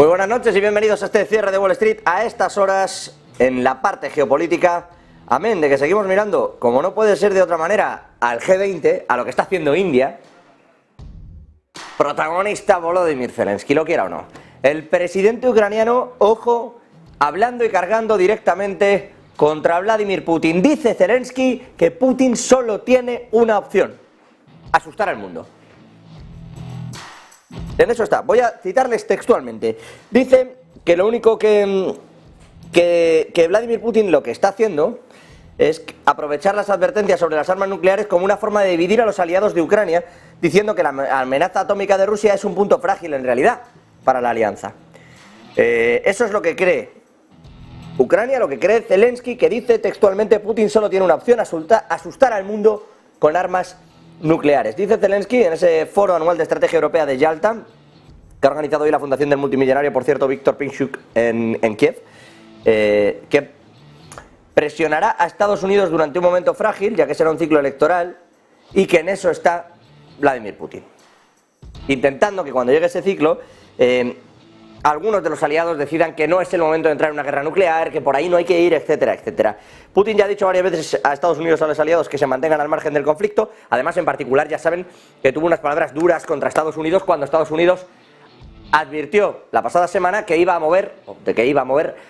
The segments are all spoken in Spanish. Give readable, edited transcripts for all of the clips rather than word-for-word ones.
Muy buenas noches y bienvenidos a este cierre de Wall Street a estas horas en la parte geopolítica. Amén de que seguimos mirando, como no puede ser de otra manera, al G20, a lo que está haciendo India. Protagonista Volodymyr Zelensky, lo quiera o no. El presidente ucraniano, ojo, hablando y cargando directamente contra Vladimir Putin. Dice Zelensky que Putin solo tiene una opción: asustar al mundo. En eso está. Voy a citarles textualmente. Dice que lo único que Vladimir Putin lo que está haciendo es aprovechar las advertencias sobre las armas nucleares como una forma de dividir a los aliados de Ucrania, diciendo que la amenaza atómica de Rusia es un punto frágil en realidad para la alianza. Eso es lo que cree Ucrania, lo que cree Zelensky, que dice textualmente: Putin solo tiene una opción: asustar al mundo con armas nucleares. Dice Zelensky en ese foro anual de estrategia europea de Yalta, que ha organizado hoy la fundación del multimillonario, por cierto, Víctor Pinchuk, en Kiev, que presionará a Estados Unidos durante un momento frágil, ya que será un ciclo electoral, y que en eso está Vladimir Putin, intentando que cuando llegue ese ciclo algunos de los aliados decidan que no es el momento de entrar en una guerra nuclear, que por ahí no hay que ir, etcétera, etcétera. Putin ya ha dicho varias veces a Estados Unidos y a los aliados que se mantengan al margen del conflicto. Además, en particular, ya saben que tuvo unas palabras duras contra Estados Unidos cuando Estados Unidos advirtió la pasada semana que iba a mover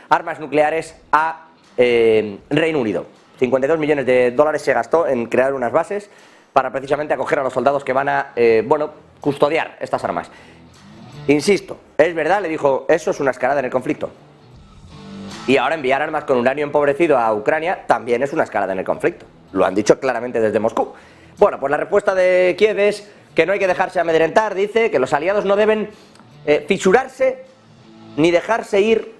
armas nucleares a Reino Unido. 52 millones de dólares se gastó en crear unas bases para precisamente acoger a los soldados que van a custodiar estas armas. Insisto, es verdad, le dijo, eso es una escalada en el conflicto. Y ahora enviar armas con uranio empobrecido a Ucrania también es una escalada en el conflicto. Lo han dicho claramente desde Moscú. Bueno, pues la respuesta de Kiev es que no hay que dejarse amedrentar. Dice que los aliados no deben fisurarse ni dejarse ir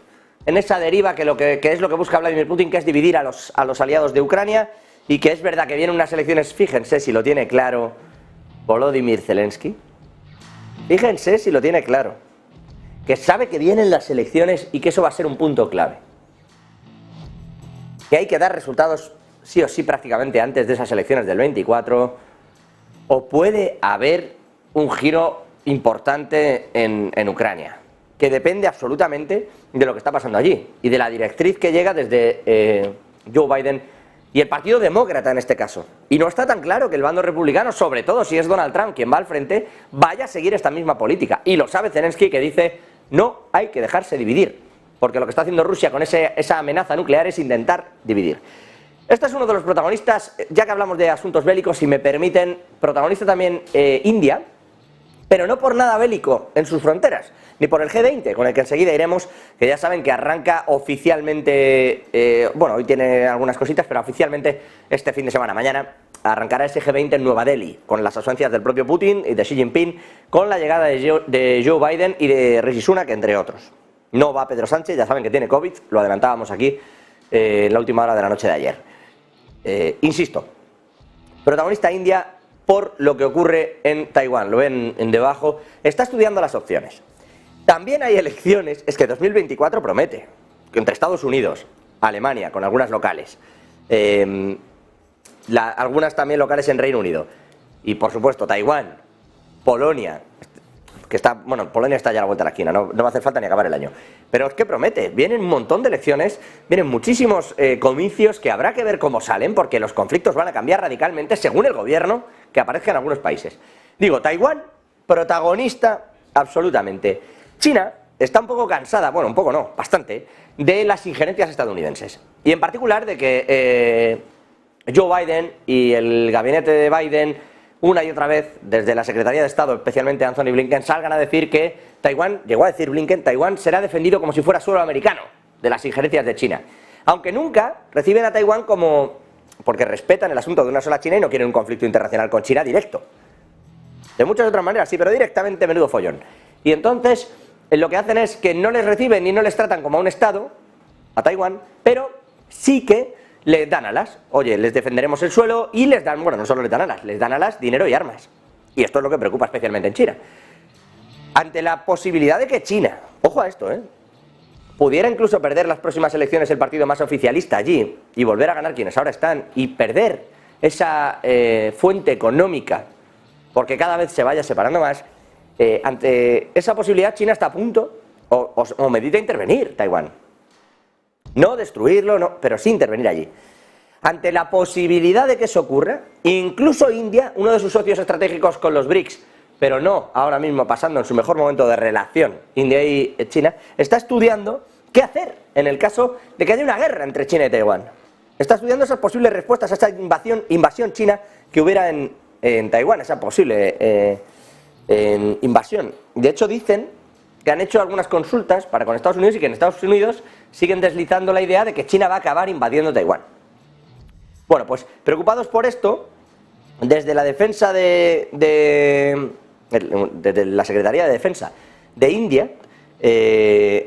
en esa deriva que es lo que busca Vladimir Putin, que es dividir a los aliados de Ucrania, y que es verdad que vienen unas elecciones. Fíjense si lo tiene claro Volodymyr Zelensky. Fíjense si lo tiene claro, que sabe que vienen las elecciones y que eso va a ser un punto clave, que hay que dar resultados sí o sí prácticamente antes de esas elecciones del 24, o puede haber un giro importante en Ucrania, que depende absolutamente de lo que está pasando allí y de la directriz que llega desde Joe Biden y el Partido Demócrata en este caso. Y no está tan claro que el bando republicano, sobre todo si es Donald Trump quien va al frente, vaya a seguir esta misma política. Y lo sabe Zelensky, que dice: no hay que dejarse dividir, porque lo que está haciendo Rusia con esa amenaza nuclear es intentar dividir. Este es uno de los protagonistas, ya que hablamos de asuntos bélicos, si me permiten, protagonista también India, pero no por nada bélico en sus fronteras, ni por el G20, con el que enseguida iremos, que ya saben que arranca oficialmente, hoy tiene algunas cositas, pero oficialmente este fin de semana, mañana, arrancará ese G20 en Nueva Delhi, con las ausencias del propio Putin y de Xi Jinping, con la llegada de Joe Biden y de Rishi Sunak, entre otros. No va Pedro Sánchez, ya saben que tiene COVID, lo adelantábamos aquí en la última hora de la noche de ayer. Insisto, protagonista India por lo que ocurre en Taiwán, lo ven en debajo, está estudiando las opciones. También hay elecciones, es que 2024 promete, que entre Estados Unidos, Alemania, con algunas locales, algunas también locales en Reino Unido, y por supuesto Taiwán, Polonia, que está, Polonia está ya a la vuelta de la esquina, no va a hacer falta ni acabar el año, pero es que promete, vienen un montón de elecciones, vienen muchísimos comicios que habrá que ver cómo salen, porque los conflictos van a cambiar radicalmente según el gobierno que aparezca en algunos países. Digo, Taiwán, protagonista absolutamente. China está un poco cansada, un poco no, bastante, de las injerencias estadounidenses, y en particular de que Joe Biden y el gabinete de Biden, una y otra vez, desde la Secretaría de Estado, especialmente Anthony Blinken, salgan a decir que Taiwán, llegó a decir Blinken, Taiwán será defendido como si fuera suelo americano de las injerencias de China, aunque nunca reciben a Taiwán porque respetan el asunto de una sola China y no quieren un conflicto internacional con China directo. De muchas otras maneras sí, pero directamente menudo follón. Y entonces lo que hacen es que no les reciben ni no les tratan como a un Estado, a Taiwán, pero sí que les dan alas. Oye, les defenderemos el suelo y les dan, no solo les dan alas, dinero y armas. Y esto es lo que preocupa especialmente en China. Ante la posibilidad de que China, ojo a esto, pudiera incluso perder las próximas elecciones el partido más oficialista allí y volver a ganar quienes ahora están y perder esa fuente económica, porque cada vez se vaya separando más, ante esa posibilidad China está a punto o medita intervenir Taiwán. No destruirlo, no, pero sí intervenir allí. Ante la posibilidad de que eso ocurra, incluso India, uno de sus socios estratégicos con los BRICS, pero no ahora mismo pasando en su mejor momento de relación, India y China, está estudiando qué hacer en el caso de que haya una guerra entre China y Taiwán. Está estudiando esas posibles respuestas a esa invasión china que hubiera en Taiwán, esa posible invasión. De hecho, dicen que han hecho algunas consultas para con Estados Unidos y que en Estados Unidos siguen deslizando la idea de que China va a acabar invadiendo Taiwán. Bueno, pues preocupados por esto, desde la defensa desde la Secretaría de Defensa de India,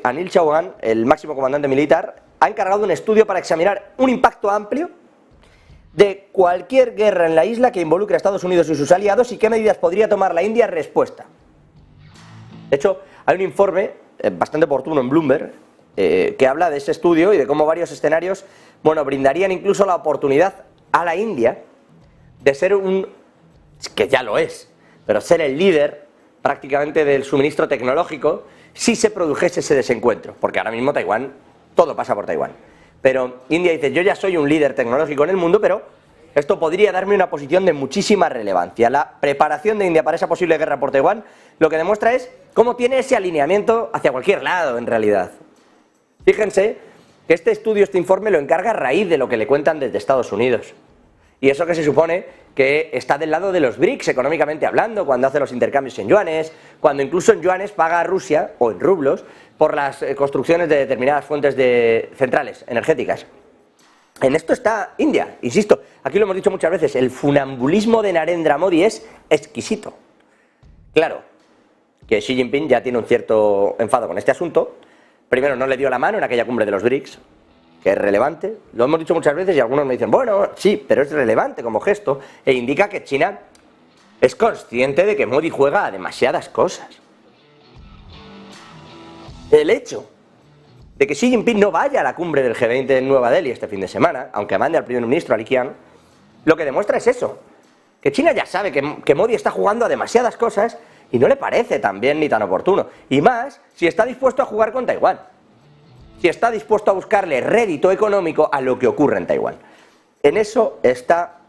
Anil Chauhan, el máximo comandante militar, ha encargado un estudio para examinar un impacto amplio de cualquier guerra en la isla que involucre a Estados Unidos y sus aliados y qué medidas podría tomar la India en respuesta. De hecho, hay un informe bastante oportuno en Bloomberg que habla de ese estudio y de cómo varios escenarios, bueno, brindarían incluso la oportunidad a la India de ser que ya lo es, pero ser el líder prácticamente del suministro tecnológico si se produjese ese desencuentro, porque ahora mismo Taiwán, todo pasa por Taiwán. Pero India dice, yo ya soy un líder tecnológico en el mundo, pero esto podría darme una posición de muchísima relevancia. La preparación de India para esa posible guerra por Taiwán lo que demuestra es cómo tiene ese alineamiento hacia cualquier lado en realidad. Fíjense que este estudio, este informe lo encarga a raíz de lo que le cuentan desde Estados Unidos. Y eso que se supone que está del lado de los BRICS, económicamente hablando, cuando hace los intercambios en yuanes, cuando incluso en yuanes paga a Rusia, o en rublos, por las construcciones de determinadas fuentes centrales energéticas. En esto está India, insisto, aquí lo hemos dicho muchas veces, el funambulismo de Narendra Modi es exquisito. Claro, que Xi Jinping ya tiene un cierto enfado con este asunto. Primero, no le dio la mano en aquella cumbre de los BRICS, que es relevante, lo hemos dicho muchas veces y algunos me dicen, bueno, sí, pero es relevante como gesto, e indica que China es consciente de que Modi juega a demasiadas cosas. El hecho de que Xi Jinping no vaya a la cumbre del G20 en Nueva Delhi este fin de semana, aunque mande al primer ministro, a Li Qiang, lo que demuestra es eso, que China ya sabe que Modi está jugando a demasiadas cosas y no le parece tan bien ni tan oportuno, y más si está dispuesto a jugar con Taiwán, si está dispuesto a buscarle rédito económico a lo que ocurre en Taiwán. En eso está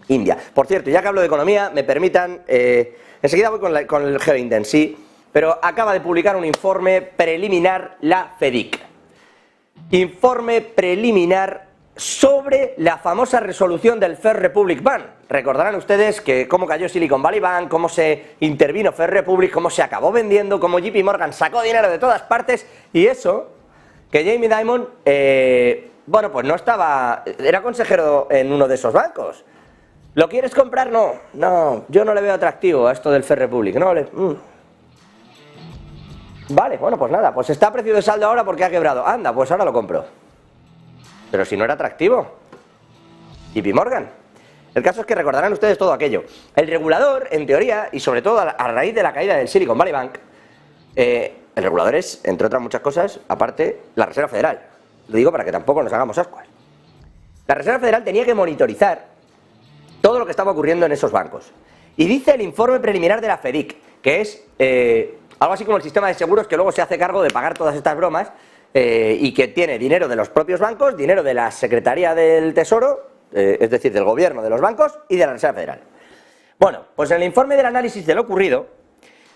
India. Por cierto, ya que hablo de economía, me permitan, enseguida voy con el G20 en sí, pero acaba de publicar un informe preliminar la FEDIC. Informe preliminar sobre la famosa resolución del First Republic Bank. Recordarán ustedes que cómo cayó Silicon Valley Bank, cómo se intervino First Republic, cómo se acabó vendiendo, cómo JP Morgan sacó dinero de todas partes, y eso, que Jamie Dimon, bueno, pues no estaba, era consejero en uno de esos bancos. ¿Lo quieres comprar? No, yo no le veo atractivo a esto del First Republic, Vale, bueno, pues nada, pues está a precio de saldo ahora porque ha quebrado. Anda, pues ahora lo compro. Pero si no era atractivo. JP Morgan. El caso es que recordarán ustedes todo aquello. El regulador, en teoría, y sobre todo a raíz de la caída del Silicon Valley Bank, el regulador es, entre otras muchas cosas, aparte, la Reserva Federal. Lo digo para que tampoco nos hagamos ascuas. La Reserva Federal tenía que monitorizar todo lo que estaba ocurriendo en esos bancos. Y dice el informe preliminar de la FEDIC, que es algo así como el sistema de seguros que luego se hace cargo de pagar todas estas bromas, y que tiene dinero de los propios bancos, dinero de la Secretaría del Tesoro, es decir, del gobierno de los bancos y de la Reserva Federal. Bueno, pues en el informe del análisis de lo ocurrido,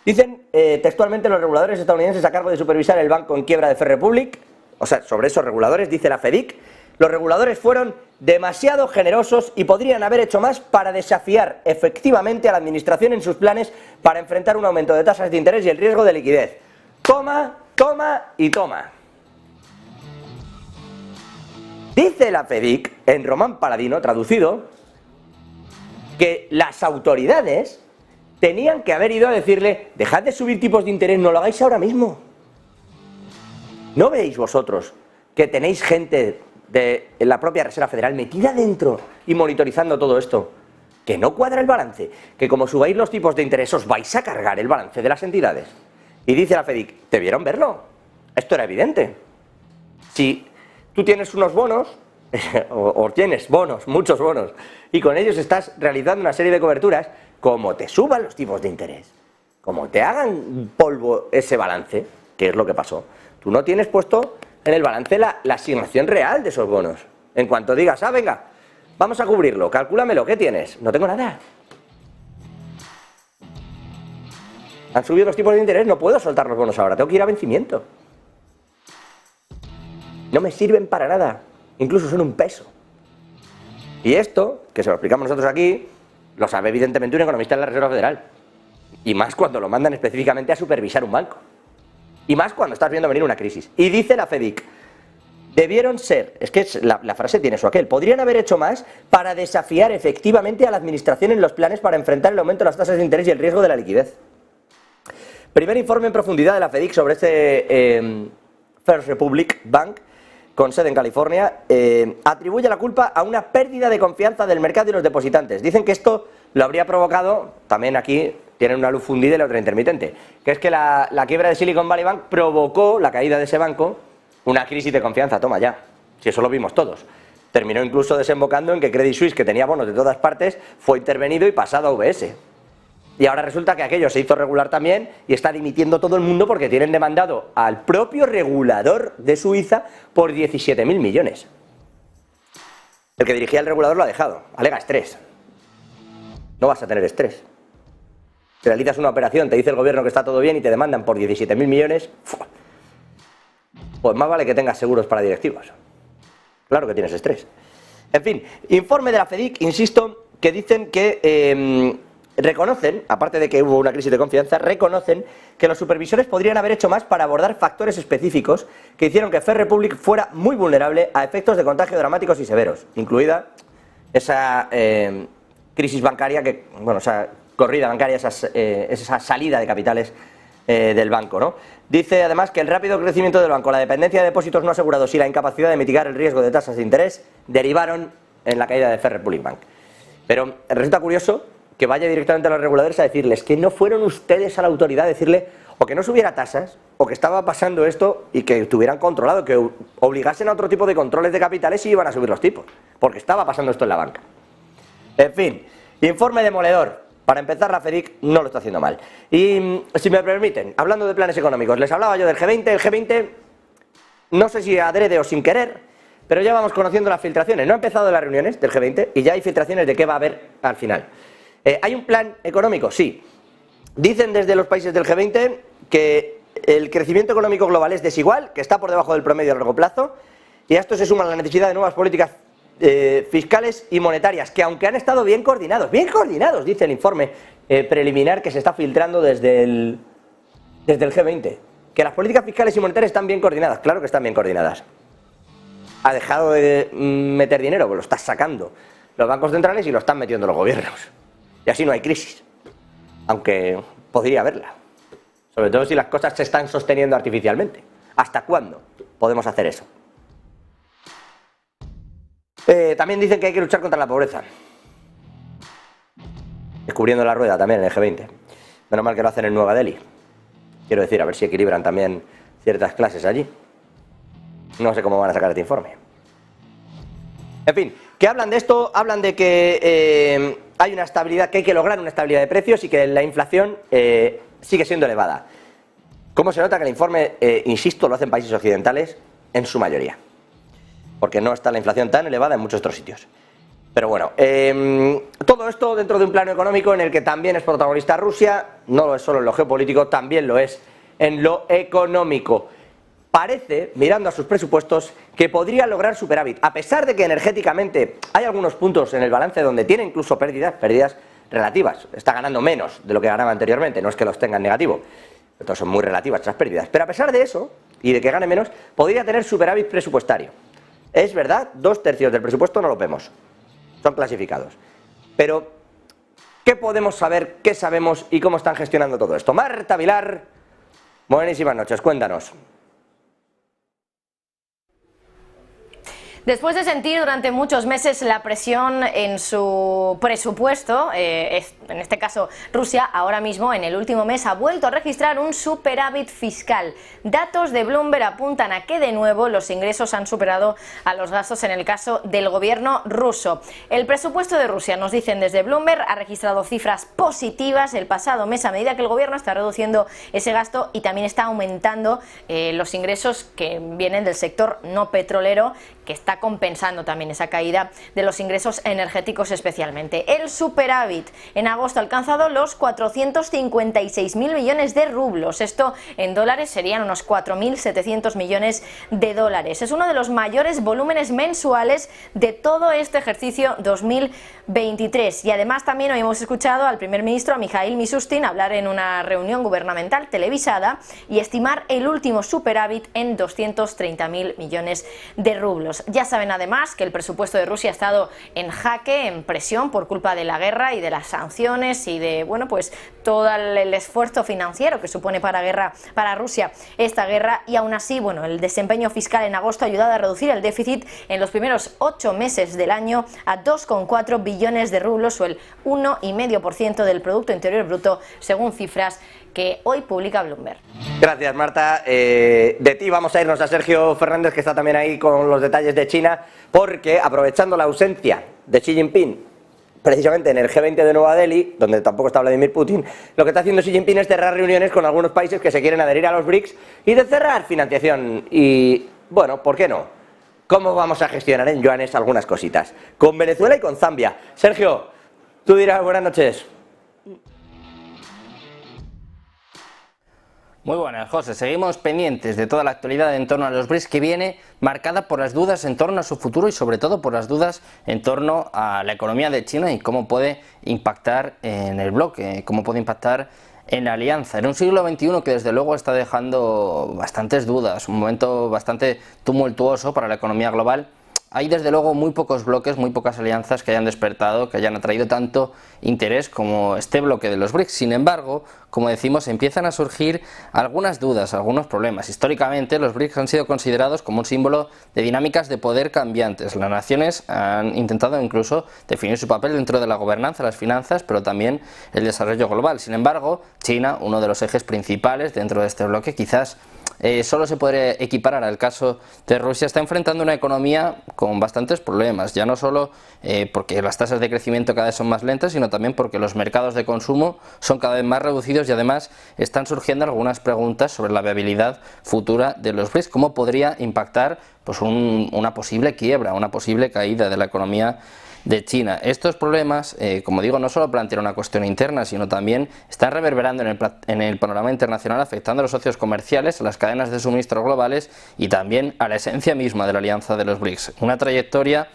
dicen textualmente los reguladores estadounidenses a cargo de supervisar el banco en quiebra de First Republic, o sea, sobre esos reguladores, dice la FEDIC, los reguladores fueron demasiado generosos y podrían haber hecho más para desafiar efectivamente a la administración en sus planes para enfrentar un aumento de tasas de interés y el riesgo de liquidez. Toma, toma y toma. Dice la FEDIC, en Román Paladino, traducido, que las autoridades tenían que haber ido a decirle, dejad de subir tipos de interés, no lo hagáis ahora mismo. ¿No veis vosotros que tenéis gente de la propia Reserva Federal metida dentro y monitorizando todo esto? Que no cuadra el balance, que como subáis los tipos de interés os vais a cargar el balance de las entidades. Y dice la FEDIC, ¿debieron verlo? Esto era evidente. Si tú tienes unos bonos, o tienes bonos, muchos bonos, y con ellos estás realizando una serie de coberturas, como te suban los tipos de interés, como te hagan polvo ese balance, ¿Qué es lo que pasó? Tú no tienes puesto en el balance la asignación real de esos bonos. En cuanto digas, venga, vamos a cubrirlo, calcúlamelo, ¿qué tienes? No tengo nada. Han subido los tipos de interés, no puedo soltar los bonos ahora, tengo que ir a vencimiento. No me sirven para nada, incluso son un peso. Y esto, que se lo explicamos nosotros aquí, lo sabe evidentemente un economista de la Reserva Federal. Y más cuando lo mandan específicamente a supervisar un banco. Y más cuando estás viendo venir una crisis. Y dice la FEDIC, debieron ser, es que la frase tiene su aquel, podrían haber hecho más para desafiar efectivamente a la administración en los planes para enfrentar el aumento de las tasas de interés y el riesgo de la liquidez. Primer informe en profundidad de la FEDIC sobre este First Republic Bank, con sede en California, atribuye la culpa a una pérdida de confianza del mercado y los depositantes. Dicen que esto lo habría provocado, también aquí tienen una luz fundida y la otra intermitente, que es que la quiebra de Silicon Valley Bank provocó la caída de ese banco, una crisis de confianza, toma ya, si eso lo vimos todos. Terminó incluso desembocando en que Credit Suisse, que tenía bonos de todas partes, fue intervenido y pasado a UBS. Y ahora resulta que aquello se hizo regular también y está dimitiendo todo el mundo porque tienen demandado al propio regulador de Suiza por 17.000 millones. El que dirigía el regulador lo ha dejado, alega estrés. No vas a tener estrés. Realizas una operación, te dice el gobierno que está todo bien y te demandan por 17.000 millones. Pues más vale que tengas seguros para directivos. Claro que tienes estrés. En fin, informe de la FEDIC, insisto, que dicen que reconocen, aparte de que hubo una crisis de confianza, reconocen que los supervisores podrían haber hecho más para abordar factores específicos que hicieron que First Republic fuera muy vulnerable a efectos de contagio dramáticos y severos, incluida esa crisis bancaria, esa corrida bancaria, esa salida de capitales del banco, ¿no? Dice además que el rápido crecimiento del banco, la dependencia de depósitos no asegurados y la incapacidad de mitigar el riesgo de tasas de interés derivaron en la caída de First Republic Bank. Pero resulta curioso que vaya directamente a los reguladores a decirles que no fueron ustedes a la autoridad a decirle o que no subiera tasas, o que estaba pasando esto y que tuvieran controlado, que obligasen a otro tipo de controles de capitales y iban a subir los tipos, porque estaba pasando esto en la banca. En fin, informe demoledor. Para empezar, la FEDIC no lo está haciendo mal. Y si me permiten, hablando de planes económicos, les hablaba yo del G20, el G20, no sé si adrede o sin querer, pero ya vamos conociendo las filtraciones. No ha empezado las reuniones del G20 y ya hay filtraciones de qué va a haber al final. ¿Hay un plan económico? Sí. Dicen desde los países del G20 que el crecimiento económico global es desigual, que está por debajo del promedio a largo plazo, y a esto se suma la necesidad de nuevas políticas fiscales y monetarias, que aunque han estado bien coordinados, dice el informe preliminar que se está filtrando desde el G20, que las políticas fiscales y monetarias están bien coordinadas. Claro que están bien coordinadas. ¿Ha dejado de meter dinero? Pues lo están sacando los bancos centrales y lo están metiendo los gobiernos. Y así no hay crisis, aunque podría haberla, sobre todo si las cosas se están sosteniendo artificialmente. ¿Hasta cuándo podemos hacer eso? También dicen que hay que luchar contra la pobreza, descubriendo la rueda también en el G20. Menos mal que lo hacen en Nueva Delhi. Quiero decir, a ver si equilibran también ciertas clases allí. No sé cómo van a sacar este informe. En fin, que hablan de esto, hablan de que hay una estabilidad, que hay que lograr una estabilidad de precios y que la inflación sigue siendo elevada. ¿Cómo se nota que el informe, insisto, lo hacen países occidentales en su mayoría? Porque no está la inflación tan elevada en muchos otros sitios. Pero bueno, todo esto dentro de un plano económico en el que también es protagonista Rusia, no lo es solo en lo geopolítico, también lo es en lo económico. Parece, mirando a sus presupuestos, que podría lograr superávit, a pesar de que energéticamente hay algunos puntos en el balance donde tiene incluso pérdidas relativas. Está ganando menos de lo que ganaba anteriormente, no es que los tenga en negativo, pero son muy relativas esas pérdidas. Pero a pesar de eso, y de que gane menos, podría tener superávit presupuestario. Es verdad, 2/3 del presupuesto no lo vemos, son clasificados. Pero, ¿qué podemos saber, qué sabemos y cómo están gestionando todo esto? Marta Vilar, buenísimas noches, cuéntanos. Después de sentir durante muchos meses la presión en su presupuesto, en este caso Rusia, ahora mismo en el último mes ha vuelto a registrar un superávit fiscal. Datos de Bloomberg apuntan a que de nuevo los ingresos han superado a los gastos en el caso del gobierno ruso. El presupuesto de Rusia, nos dicen desde Bloomberg, ha registrado cifras positivas el pasado mes a medida que el gobierno está reduciendo ese gasto y también está aumentando los ingresos que vienen del sector no petrolero, que está compensando también esa caída de los ingresos energéticos especialmente. El superávit en agosto ha alcanzado los 456.000 millones de rublos. Esto en dólares serían unos 4.700 millones de dólares. Es uno de los mayores volúmenes mensuales de todo este ejercicio 2023. Y además también hoy hemos escuchado al primer ministro, a Mikhail Mishustin, hablar en una reunión gubernamental televisada y estimar el último superávit en 230.000 millones de rublos. Ya saben además que el presupuesto de Rusia ha estado en jaque, en presión por culpa de la guerra y de las sanciones y de, bueno, pues todo el esfuerzo financiero que supone para Rusia esta guerra, y aún así, bueno, el desempeño fiscal en agosto ha ayudado a reducir el déficit en los primeros 8 meses del año a 2,4 billones de rublos, o el 1,5% del Producto Interior Bruto, según cifras que hoy publica Bloomberg. Gracias, Marta. De ti vamos a irnos a Sergio Fernández, que está también ahí con los detalles de China, porque aprovechando la ausencia de Xi Jinping precisamente en el G20 de Nueva Delhi, donde tampoco está Vladimir Putin, lo que está haciendo Xi Jinping es cerrar reuniones con algunos países que se quieren adherir a los BRICS y de cerrar financiación. Y bueno, ¿por qué no? ¿Cómo vamos a gestionar en yuanes algunas cositas? Con Venezuela y con Zambia. Sergio, tú dirás buenas noches. Muy buenas, José. Seguimos pendientes de toda la actualidad en torno a los BRICS, que viene marcada por las dudas en torno a su futuro y sobre todo por las dudas en torno a la economía de China y cómo puede impactar en el bloque, cómo puede impactar en la alianza. En un siglo XXI que desde luego está dejando bastantes dudas, un momento bastante tumultuoso para la economía global. Hay desde luego muy pocos bloques, muy pocas alianzas que hayan despertado, que hayan atraído tanto interés como este bloque de los BRICS. Sin embargo, como decimos, empiezan a surgir algunas dudas, algunos problemas. Históricamente, los BRICS han sido considerados como un símbolo de dinámicas de poder cambiantes. Las naciones han intentado incluso definir su papel dentro de la gobernanza, las finanzas, pero también el desarrollo global. Sin embargo, China, uno de los ejes principales dentro de este bloque, quizás solo se podría equiparar al caso de Rusia, está enfrentando una economía con bastantes problemas, ya no solo porque las tasas de crecimiento cada vez son más lentas, sino también porque los mercados de consumo son cada vez más reducidos y además están surgiendo algunas preguntas sobre la viabilidad futura de los BRICS, cómo podría impactar pues una posible quiebra, una posible caída de la economía de China. Estos problemas, como digo, no solo plantean una cuestión interna, sino también están reverberando en el panorama internacional, afectando a los socios comerciales, a las cadenas de suministro globales y también a la esencia misma de la alianza de los BRICS. Una trayectoria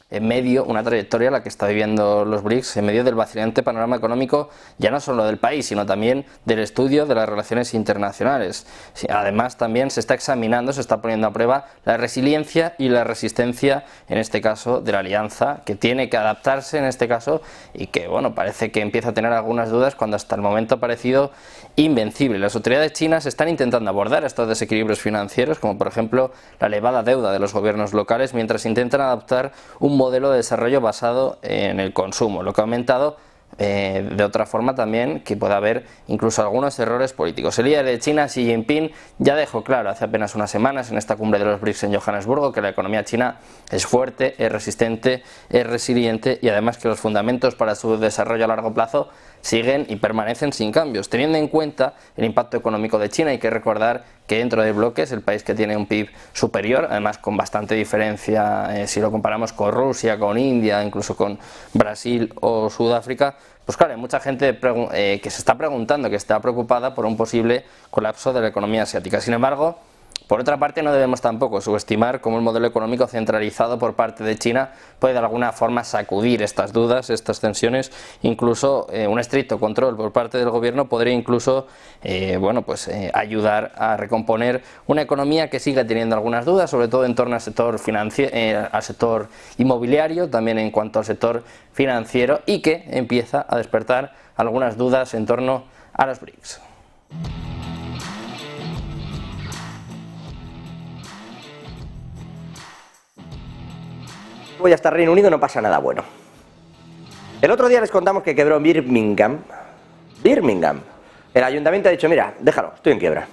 la que está viviendo los BRICS en medio del vacilante panorama económico, ya no solo del país, sino también del estudio de las relaciones internacionales. Además, también se está examinando, se está poniendo a prueba la resiliencia y la resistencia, en este caso, de la alianza, que tiene que adaptarse en este caso y que, bueno, parece que empieza a tener algunas dudas cuando hasta el momento ha parecido invencible. Las autoridades chinas están intentando abordar estos desequilibrios financieros, como por ejemplo la elevada deuda de los gobiernos locales, mientras intentan adaptar un modelo de desarrollo basado en el consumo, lo que ha aumentado de otra forma también que puede haber incluso algunos errores políticos. El líder de China, Xi Jinping, ya dejó claro hace apenas unas semanas en esta cumbre de los BRICS en Johannesburgo que la economía china es fuerte, es resistente, es resiliente y además que los fundamentos para su desarrollo a largo plazo siguen y permanecen sin cambios. Teniendo en cuenta el impacto económico de China, hay que recordar que dentro del bloque es el país que tiene un PIB superior, además con bastante diferencia si lo comparamos con Rusia, con India, incluso con Brasil o Sudáfrica. Pues claro, hay mucha gente que se está preguntando, que está preocupada por un posible colapso de la economía asiática. Sin embargo, por otra parte, no debemos tampoco subestimar cómo el modelo económico centralizado por parte de China puede de alguna forma sacudir estas dudas, estas tensiones. Incluso un estricto control por parte del gobierno podría incluso ayudar a recomponer una economía que sigue teniendo algunas dudas, sobre todo en torno al sector al sector inmobiliario, también en cuanto al sector financiero, y que empieza a despertar algunas dudas en torno a los BRICS. voy hasta Reino Unido, no pasa nada bueno. El otro día les contamos que quebró Birmingham. El ayuntamiento ha dicho, mira, déjalo, estoy en quiebra.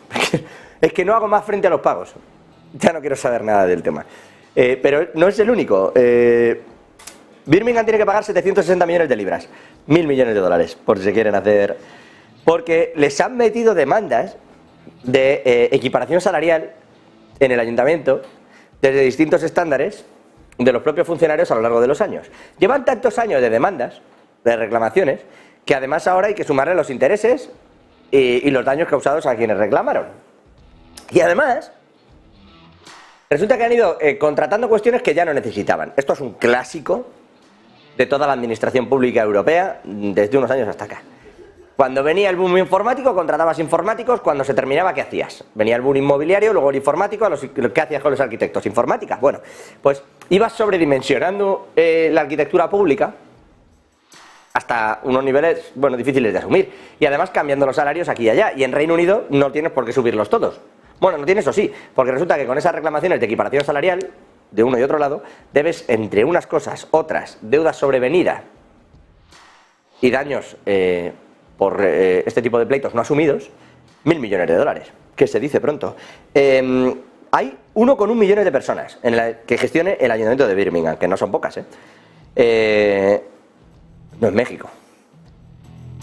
Es que no hago más frente a los pagos. Ya no quiero saber nada del tema. Pero no es el único. Birmingham tiene que pagar 760 millones de libras. 1.000 millones de dólares, por si se quieren hacer... Porque les han metido demandas de equiparación salarial en el ayuntamiento desde distintos estándares de los propios funcionarios a lo largo de los años. Llevan tantos años de demandas, de reclamaciones, que además ahora hay que sumarle los intereses y los daños causados a quienes reclamaron. Y además, resulta que han ido contratando cuestiones que ya no necesitaban. Esto es un clásico de toda la administración pública europea desde unos años hasta acá. Cuando venía el boom informático, contratabas informáticos, cuando se terminaba, ¿qué hacías? Venía el boom inmobiliario, luego el informático, ¿qué hacías con los arquitectos? ¿Informática? Bueno, pues ibas sobredimensionando la arquitectura pública hasta unos niveles, bueno, difíciles de asumir, y además cambiando los salarios aquí y allá, y en Reino Unido no tienes por qué subirlos todos. Bueno, no tienes, o sí, porque resulta que con esas reclamaciones de equiparación salarial, de uno y otro lado, debes, entre unas cosas, otras, deudas sobrevenida y daños por este tipo de pleitos no asumidos, 1.000 millones de dólares, que se dice pronto. Hay 1,1 millones de personas que gestione el ayuntamiento de Birmingham, que no son pocas, no es México,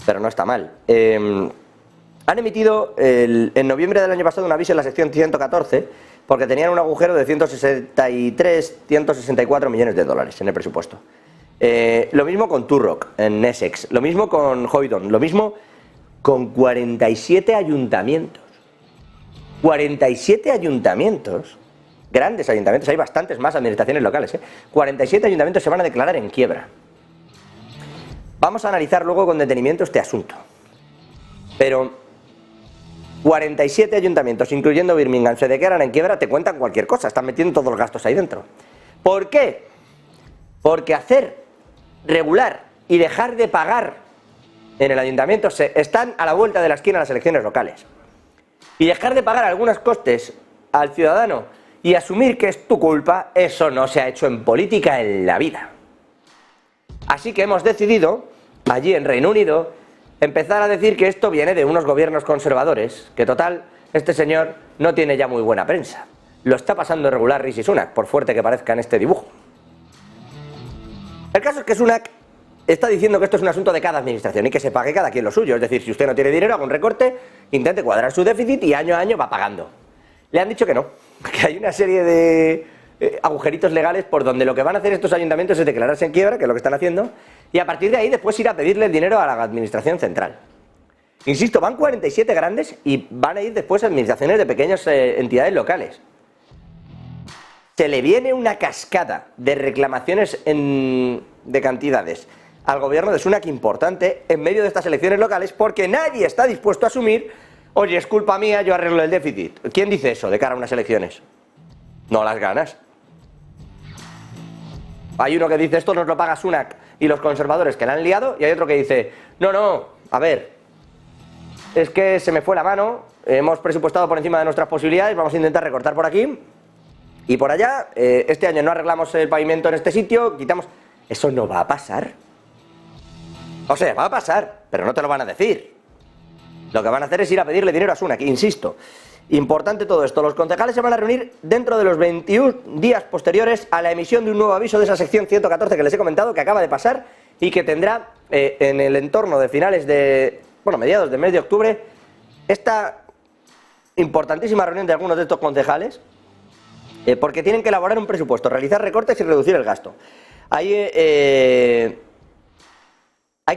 pero no está mal. Han emitido en noviembre del año pasado un aviso en la sección 114 porque tenían un agujero de 164 millones de dólares en el presupuesto. Lo mismo con Turrock en Essex, lo mismo con Hoydon, lo mismo con 47 ayuntamientos. 47 ayuntamientos, grandes ayuntamientos, hay bastantes más administraciones locales, 47 ayuntamientos se van a declarar en quiebra. Vamos a analizar luego con detenimiento este asunto. Pero 47 ayuntamientos, incluyendo Birmingham, se declaran en quiebra, te cuentan cualquier cosa, están metiendo todos los gastos ahí dentro. ¿Por qué? Porque regular y dejar de pagar en el ayuntamiento están a la vuelta de la esquina las elecciones locales. Y dejar de pagar algunos costes al ciudadano y asumir que es tu culpa, eso no se ha hecho en política en la vida. Así que hemos decidido, allí en Reino Unido, empezar a decir que esto viene de unos gobiernos conservadores, que total, este señor no tiene ya muy buena prensa. Lo está pasando regular Rishi Sunak, por fuerte que parezca en este dibujo. El caso es que Sunak está diciendo que esto es un asunto de cada administración y que se pague cada quien lo suyo. Es decir, si usted no tiene dinero, haga un recorte, intente cuadrar su déficit y año a año va pagando. Le han dicho que no, que hay una serie de agujeritos legales por donde lo que van a hacer estos ayuntamientos es declararse en quiebra, que es lo que están haciendo, y a partir de ahí después ir a pedirle el dinero a la administración central. Insisto, van 47 grandes y van a ir después a administraciones de pequeñas entidades locales. Se le viene una cascada de reclamaciones de cantidades al gobierno de Sunak importante en medio de estas elecciones locales porque nadie está dispuesto a asumir, oye, es culpa mía, yo arreglo el déficit. ¿Quién dice eso de cara a unas elecciones? No las ganas. Hay uno que dice esto nos lo paga Sunak y los conservadores que la han liado, y hay otro que dice, no, a ver, es que se me fue la mano, hemos presupuestado por encima de nuestras posibilidades, vamos a intentar recortar por aquí y por allá, este año no arreglamos el pavimento en este sitio, quitamos... Eso no va a pasar. O sea, va a pasar, pero no te lo van a decir. Lo que van a hacer es ir a pedirle dinero a Sunak, insisto. Importante todo esto, los concejales se van a reunir dentro de los 21 días posteriores a la emisión de un nuevo aviso de esa sección 114 que les he comentado, que acaba de pasar y que tendrá en el entorno de finales de, mediados del mes de octubre, esta importantísima reunión de algunos de estos concejales, porque tienen que elaborar un presupuesto, realizar recortes y reducir el gasto. Hay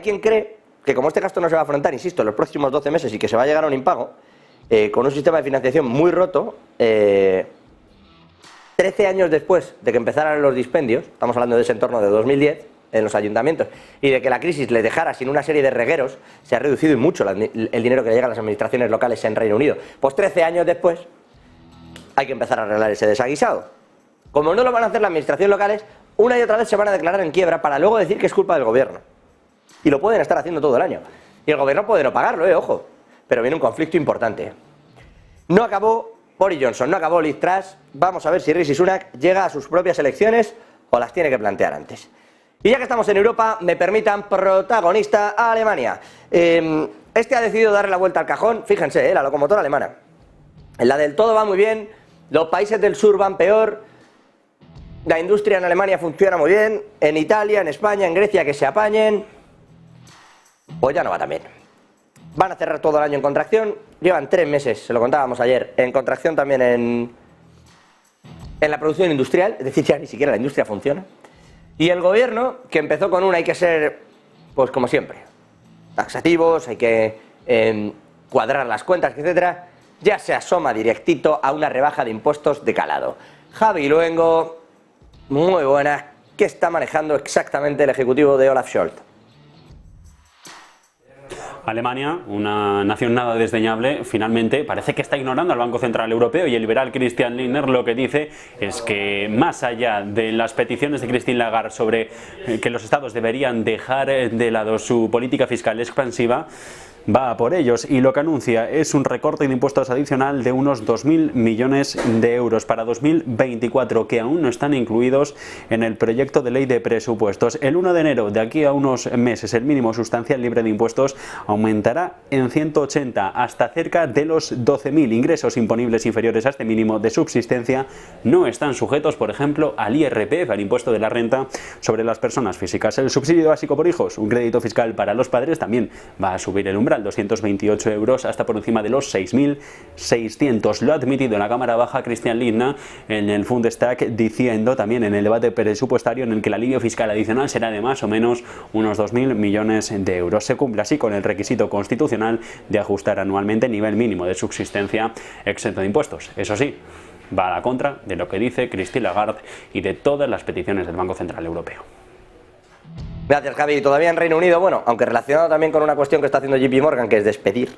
quien cree que como este gasto no se va a afrontar, insisto, en los próximos 12 meses y que se va a llegar a un impago, con un sistema de financiación muy roto, 13 años después de que empezaran los dispendios, estamos hablando de ese entorno de 2010, en los ayuntamientos, y de que la crisis les dejara sin una serie de regueros, se ha reducido y mucho el dinero que le llega a las administraciones locales en Reino Unido. Pues 13 años después hay que empezar a arreglar ese desaguisado. Como no lo van a hacer las administraciones locales, una y otra vez se van a declarar en quiebra para luego decir que es culpa del gobierno. Y lo pueden estar haciendo todo el año. Y el gobierno puede no pagarlo, ojo. Pero viene un conflicto importante. No acabó Boris Johnson, no acabó Liz Truss. Vamos a ver si Rishi Sunak llega a sus propias elecciones o las tiene que plantear antes. Y ya que estamos en Europa, me permitan protagonista a Alemania. Este ha decidido darle la vuelta al cajón, fíjense, la locomotora alemana. En la del todo va muy bien, los países del sur van peor, la industria en Alemania funciona muy bien, en Italia, en España, en Grecia que se apañen, pues ya no va tan bien. Van a cerrar todo el año en contracción, llevan 3 meses, se lo contábamos ayer, en contracción también en la producción industrial, es decir, ya ni siquiera la industria funciona. Y el gobierno, que empezó con hay que ser, pues como siempre, taxativos, hay que cuadrar las cuentas, etcétera, ya se asoma directito a una rebaja de impuestos de calado. Javi Luengo, muy buena, ¿qué está manejando exactamente el ejecutivo de Olaf Scholz? Alemania, una nación nada desdeñable, finalmente parece que está ignorando al Banco Central Europeo, y el liberal Christian Lindner lo que dice es que más allá de las peticiones de Christine Lagarde sobre que los estados deberían dejar de lado su política fiscal expansiva, va a por ellos, y lo que anuncia es un recorte de impuestos adicional de unos 2.000 millones de euros para 2024 que aún no están incluidos en el proyecto de ley de presupuestos. El 1 de enero, de aquí a unos meses, el mínimo sustancial libre de impuestos aumentará en 180 hasta cerca de los 12.000. Ingresos imponibles inferiores a este mínimo de subsistencia no están sujetos, por ejemplo, al IRPF, al impuesto de la renta sobre las personas físicas. El subsidio básico por hijos, un crédito fiscal para los padres, también va a subir el umbral, 228 euros hasta por encima de los 6.600. Lo ha admitido en la Cámara Baja Christian Lindner en el Bundestag, diciendo también en el debate presupuestario en el que el alivio fiscal adicional será de más o menos unos 2.000 millones de euros. Se cumple así con el requisito constitucional de ajustar anualmente el nivel mínimo de subsistencia exento de impuestos. Eso sí, va a la contra de lo que dice Christine Lagarde y de todas las peticiones del Banco Central Europeo. Gracias, Javi. Todavía en Reino Unido, bueno, aunque relacionado también con una cuestión que está haciendo JP Morgan, que es despedir,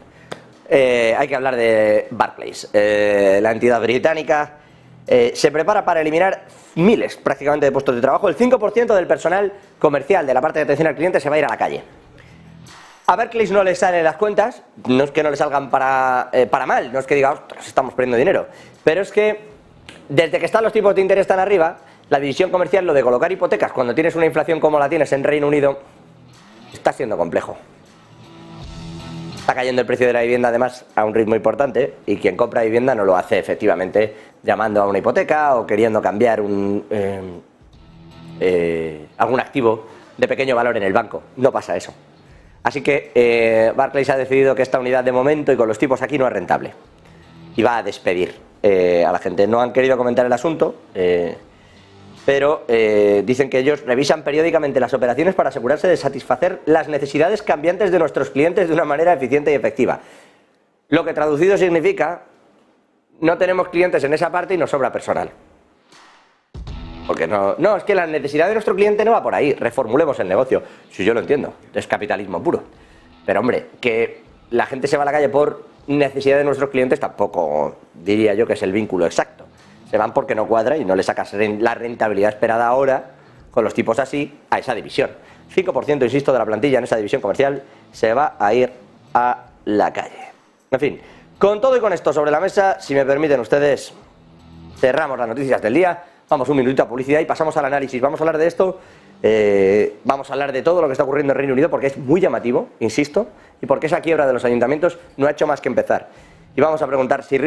hay que hablar de Barclays. La entidad británica se prepara para eliminar miles prácticamente de puestos de trabajo. El 5% del personal comercial de la parte de atención al cliente se va a ir a la calle. A Barclays no le salen las cuentas, no es que no le salgan para mal, no es que diga, ostras, estamos perdiendo dinero, pero es que desde que están los tipos de interés tan arriba, la división comercial, lo de colocar hipotecas cuando tienes una inflación como la tienes en Reino Unido, está siendo complejo. Está cayendo el precio de la vivienda además a un ritmo importante, y quien compra vivienda no lo hace efectivamente llamando a una hipoteca o queriendo cambiar algún activo de pequeño valor en el banco. No pasa eso. Así que Barclays ha decidido que esta unidad de momento y con los tipos aquí no es rentable y va a despedir a la gente. No han querido comentar el asunto, pero dicen que ellos revisan periódicamente las operaciones para asegurarse de satisfacer las necesidades cambiantes de nuestros clientes de una manera eficiente y efectiva. Lo que traducido significa, no tenemos clientes en esa parte y nos sobra personal. Porque no, es que la necesidad de nuestro cliente no va por ahí, reformulemos el negocio. Si yo lo entiendo, es capitalismo puro. Pero hombre, que la gente se va a la calle por necesidad de nuestros clientes tampoco diría yo que es el vínculo exacto. Se van porque no cuadra y no le sacas la rentabilidad esperada ahora, con los tipos así, a esa división. 5%, insisto, de la plantilla en esa división comercial se va a ir a la calle. En fin, con todo y con esto sobre la mesa, si me permiten ustedes, cerramos las noticias del día, vamos un minutito a publicidad y pasamos al análisis. Vamos a hablar de esto, vamos a hablar de todo lo que está ocurriendo en Reino Unido, porque es muy llamativo, insisto, y porque esa quiebra de los ayuntamientos no ha hecho más que empezar. Y vamos a preguntar si